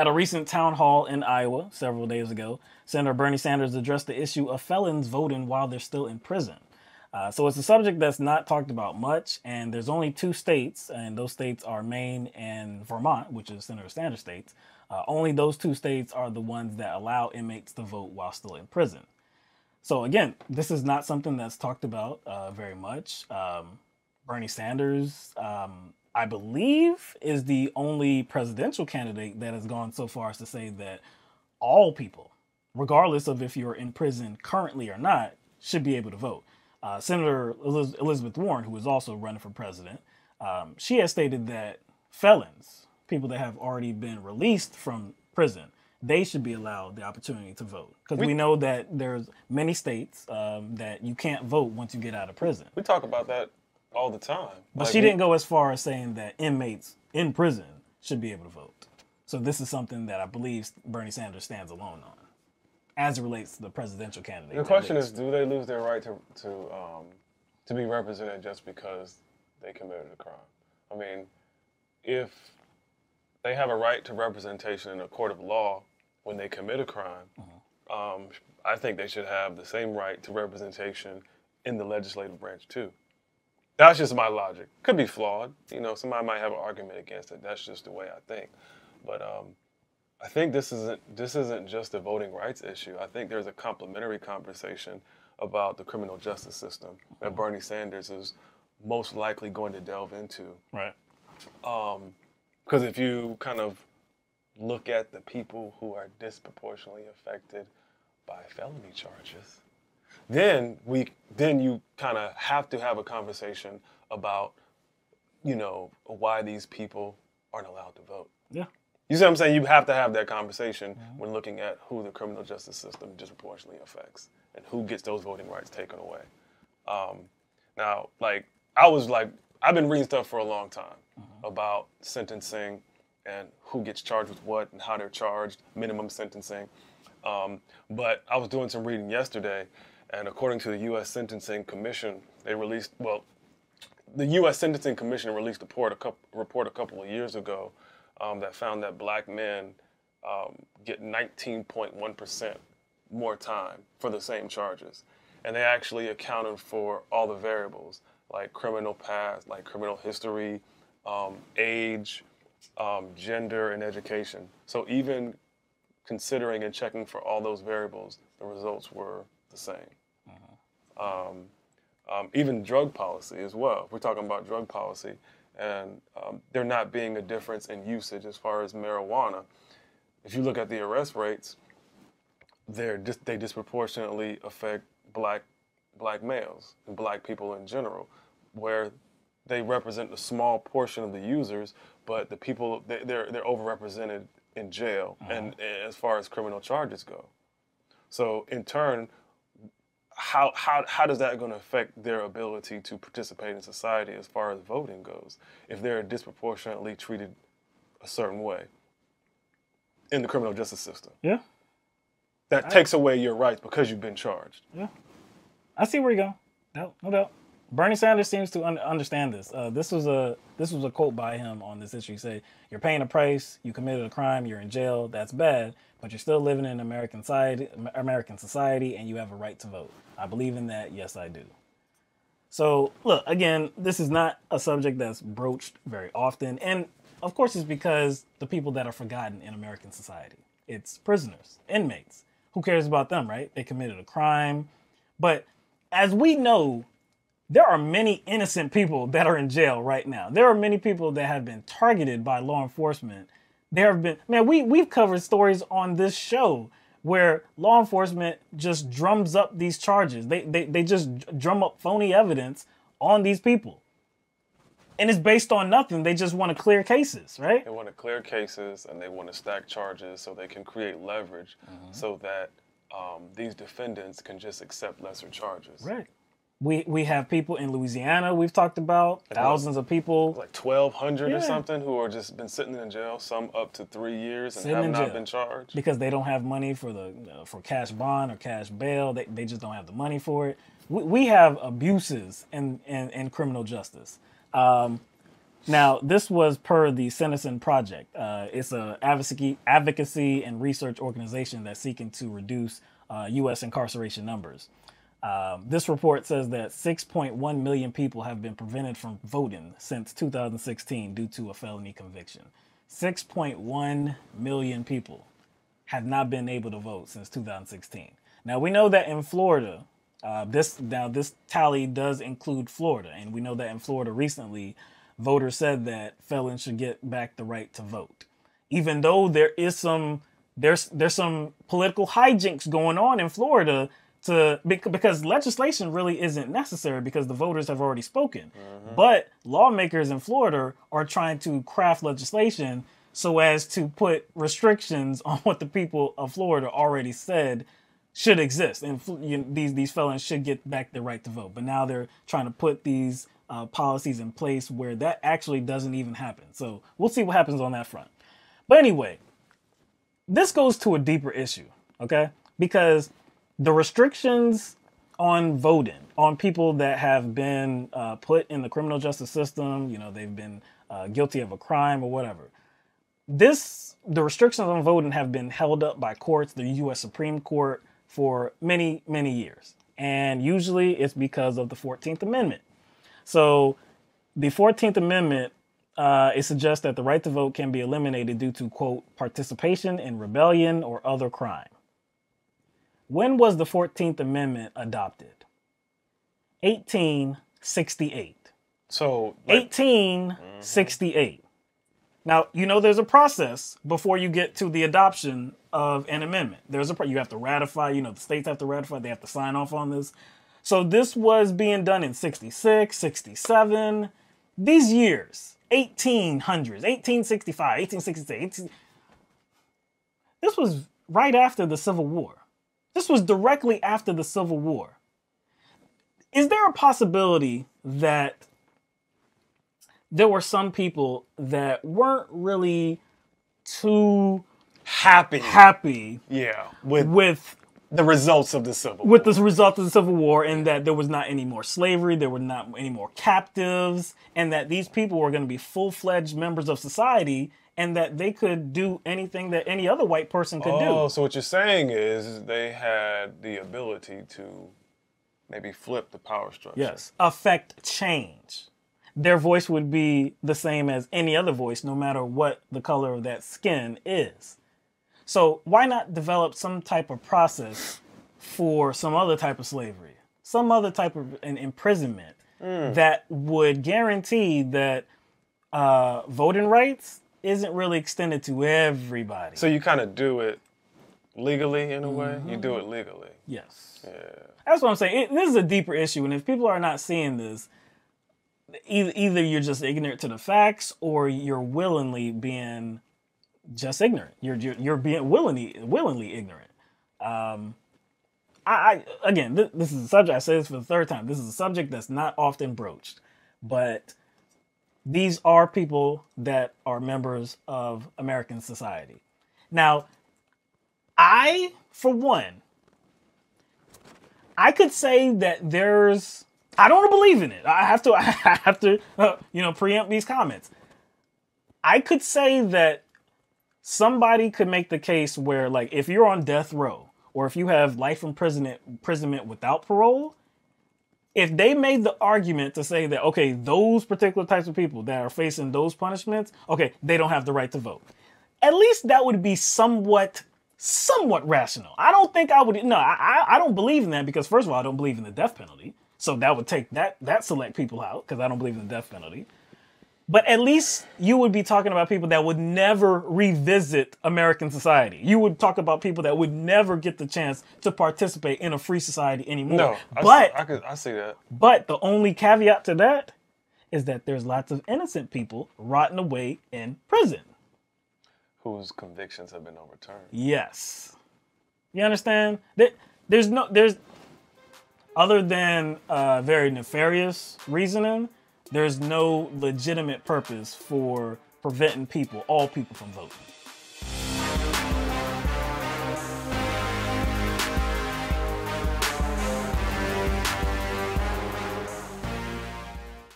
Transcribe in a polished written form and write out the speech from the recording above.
At a recent town hall in Iowa several days ago, Senator Bernie Sanders addressed the issue of felons voting while they're still in prison. So it's a subject that's not talked about much, and there's only two states, and those states are Maine and Vermont, which is Senator Sanders' states. Only those two states are the ones that allow inmates to vote while still in prison. So again, this is not something that's talked about very much. Bernie Sanders, I believe, is the only presidential candidate that has gone so far as to say that all people, regardless of if you're in prison currently or not, should be able to vote. Senator Elizabeth Warren, who is also running for president, she has stated that felons, people that have already been released from prison, they should be allowed the opportunity to vote. Because we know that there's many states that you can't vote once you get out of prison. We talk about that all the time. But she didn't go as far as saying that inmates in prison should be able to vote. So this is something that I believe Bernie Sanders stands alone on, as it relates to the presidential candidate. The question is, do they lose their right to be represented just because they committed a crime? I mean, if they have a right to representation in a court of law when they commit a crime, I think they should have the same right to representation in the legislative branch too. That's just my logic. Could be flawed. You know, somebody might have an argument against it. That's just the way I think. But I think this isn't just a voting rights issue. I think there's a complementary conversation about the criminal justice system that Bernie Sanders is most likely going to delve into. Right. Because if you kind of look at the people who are disproportionately affected by felony charges, then you kind of have to have a conversation about, you know, why these people aren't allowed to vote. Yeah. You see what I'm saying? You have to have that conversation when looking at who the criminal justice system disproportionately affects and who gets those voting rights taken away. Now, I've been reading stuff for a long time about sentencing and who gets charged with what and how they're charged, minimum sentencing. But I was doing some reading yesterday, and according to the U.S. Sentencing Commission, the U.S. Sentencing Commission released a report a couple of years ago that found that black men get 19.1% more time for the same charges. And they actually accounted for all the variables, like criminal past, like criminal history, age, gender, and education. So even considering and checking for all those variables, the results were the same. Even drug policy as well. We're talking about drug policy, and there not being a difference in usage as far as marijuana. If you look at the arrest rates, they disproportionately affect black males and black people in general, where they represent a small portion of the users, but the people they're overrepresented in jail and as far as criminal charges go. So in turn, how does that going to affect their ability to participate in society as far as voting goes if they're disproportionately treated a certain way in the criminal justice system? Yeah. That takes away your rights because you've been charged. Yeah. I see where you're going. No doubt. Bernie Sanders seems to understand this. This was a quote by him on this issue. He said, "You're paying a price. You committed a crime. You're in jail. That's bad. But you're still living in American society, and you have a right to vote. I believe in that. Yes, I do." So look, again, this is not a subject that's broached very often, and of course, it's because the people that are forgotten in American society. It's prisoners, inmates. Who cares about them, right? They committed a crime, but as we know, there are many innocent people that are in jail right now. There are many people that have been targeted by law enforcement. There have been, man, we've covered stories on this show where law enforcement just drums up these charges. They just drum up phony evidence on these people. And it's based on nothing. They just want to clear cases, right? They want to clear cases and they want to stack charges so they can create leverage so that these defendants can just accept lesser charges. Right. We have people in Louisiana we've talked about, thousands of people. Like 1,200 or something who are just been sitting in jail, some up to 3 years and have not been charged. Because they don't have money for for cash bond or cash bail. They just don't have the money for it. We have abuses in criminal justice. Now, this was per the Citizen Project. It's a advocacy and research organization that's seeking to reduce U.S. incarceration numbers. This report says that 6.1 million people have been prevented from voting since 2016 due to a felony conviction. 6.1 million people have not been able to vote since 2016. Now, we know that in Florida, this tally does include Florida, and we know that in Florida recently, voters said that felons should get back the right to vote. Even though there's some political hijinks going on in Florida because legislation really isn't necessary because the voters have already spoken. But lawmakers in Florida are trying to craft legislation so as to put restrictions on what the people of Florida already said should exist. And these felons should get back their right to vote. But now they're trying to put these policies in place where that actually doesn't even happen. So we'll see what happens on that front. But anyway, this goes to a deeper issue, okay? Because the restrictions on voting, on people that have been put in the criminal justice system, they've been guilty of a crime or whatever. The restrictions on voting have been held up by courts, the U.S. Supreme Court, for many, many years. And usually it's because of the 14th Amendment. So the 14th Amendment, it suggests that the right to vote can be eliminated due to, quote, participation in rebellion or other crime. When was the 14th Amendment adopted? 1868. So 1868. Now, there's a process before you get to the adoption of an amendment. You have to ratify, the states have to ratify, they have to sign off on this. So this was being done in 66, 67, these years, 1800s, 1865, 1866. This was right after the Civil War. This was directly after the Civil War. Is there a possibility that there were some people that weren't really too happy with the results of the Civil War? With the results of the Civil War, and that there was not any more slavery, there were not any more captives, and that these people were going to be full-fledged members of society, and that they could do anything that any other white person could do. Oh, so what you're saying is they had the ability to maybe flip the power structure. Yes, affect change. Their voice would be the same as any other voice, no matter what the color of that skin is. So why not develop some type of process for some other type of slavery, some other type of an imprisonment that would guarantee that voting rights isn't really extended to everybody. So you kind of do it legally in a way? You do it legally. Yes. Yeah. That's what I'm saying. This is a deeper issue, and if people are not seeing this, either you're just ignorant to the facts, or you're willingly being just ignorant. You're being willingly ignorant. Again, this is a subject. I say this for the third time. This is a subject that's not often broached, but these are people that are members of American society. Now, for one, I could say that I don't believe in it. I have to preempt these comments. I could say that somebody could make the case where, like, if you're on death row, or if you have life imprisonment without parole, if they made the argument to say that, okay, those particular types of people that are facing those punishments, okay, they don't have the right to vote. At least that would be somewhat rational. I don't think I would. No, I don't believe in that because, first of all, I don't believe in the death penalty. So that would take that select people out because I don't believe in the death penalty. But at least you would be talking about people that would never revisit American society. You would talk about people that would never get the chance to participate in a free society anymore. No, I see that. But the only caveat to that is that there's lots of innocent people rotting away in prison. Whose convictions have been overturned. Yes. You understand? There's other than very nefarious reasoning, there's no legitimate purpose for preventing all people from voting.